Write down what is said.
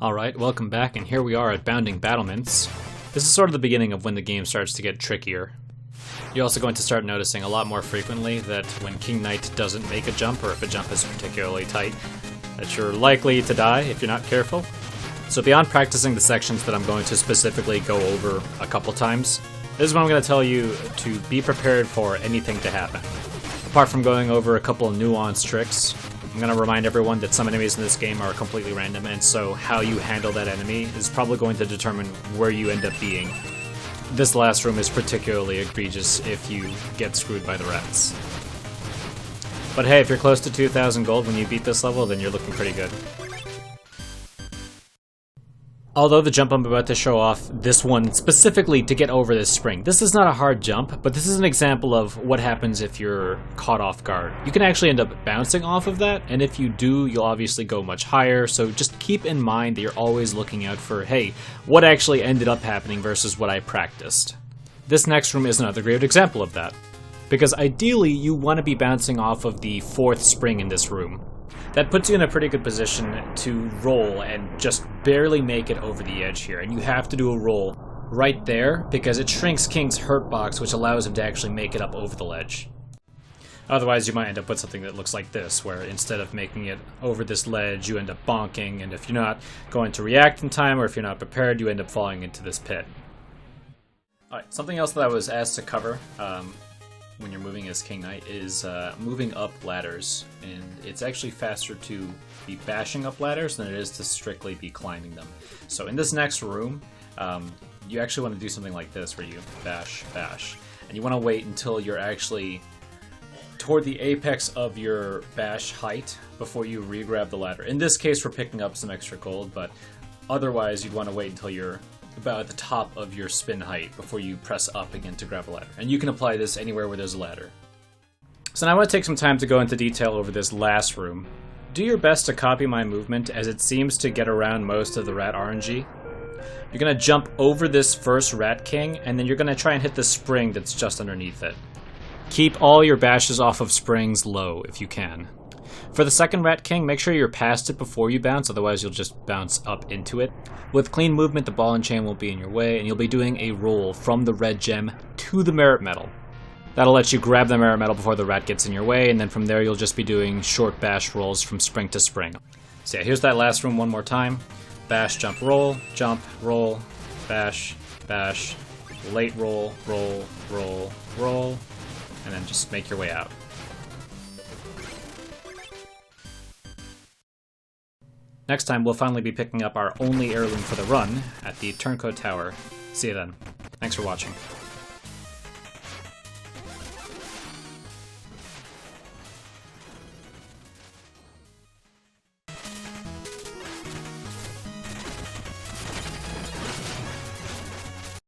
Alright, welcome back, and here we are at Bounding Battlements. This is sort of the beginning of when the game starts to get trickier. You're also going to start noticing a lot more frequently that when King Knight doesn't make a jump, or if a jump is particularly tight, that you're likely to die if you're not careful. So beyond practicing the sections that I'm going to specifically go over a couple times, this is when I'm going to tell you to be prepared for anything to happen. Apart from going over a couple of nuanced tricks, I'm going to remind everyone that some enemies in this game are completely random, and so how you handle that enemy is probably going to determine where you end up being. This last room is particularly egregious if you get screwed by the rats. But hey, if you're close to 2,000 gold when you beat this level, then you're looking pretty good. Although the jump I'm about to show off, this one specifically to get over this spring, this is not a hard jump, but this is an example of what happens if you're caught off guard. You can actually end up bouncing off of that, and if you do, you'll obviously go much higher, so just keep in mind that you're always looking out for, hey, what actually ended up happening versus what I practiced. This next room is another great example of that, because ideally you want to be bouncing off of the 4th spring in this room. That puts you in a pretty good position to roll and just barely make it over the edge here. And you have to do a roll right there because it shrinks King's hurt box, which allows him to actually make it up over the ledge. Otherwise, you might end up with something that looks like this, where instead of making it over this ledge, you end up bonking, and if you're not going to react in time, or if you're not prepared, you end up falling into this pit. Alright, something else that I was asked to cover when you're moving as King Knight is moving up ladders, and it's actually faster to be bashing up ladders than it is to strictly be climbing them. So in this next room, you actually want to do something like this, where you bash, bash, and you want to wait until you're actually toward the apex of your bash height before you re-grab the ladder. In this case, we're picking up some extra gold, but otherwise you'd want to wait until you're about at the top of your spin height before you press up again to grab a ladder. And you can apply this anywhere where there's a ladder. So now I want to take some time to go into detail over this last room. Do your best to copy my movement, as it seems to get around most of the rat RNG. You're going to jump over this first rat king, and then you're going to try and hit the spring that's just underneath it. Keep all your bashes off of springs low if you can. For the second Rat King, make sure you're past it before you bounce, otherwise you'll just bounce up into it. With clean movement, the ball and chain won't be in your way, and you'll be doing a roll from the red gem to the merit medal. That'll let you grab the merit medal before the rat gets in your way, and then from there you'll just be doing short bash rolls from spring to spring. So yeah, here's that last room one more time. Bash, jump, roll, bash, bash, late roll, roll, roll, roll, and then just make your way out. Next time, we'll finally be picking up our only heirloom for the run at the Turncoat Tower. See you then. Thanks for watching.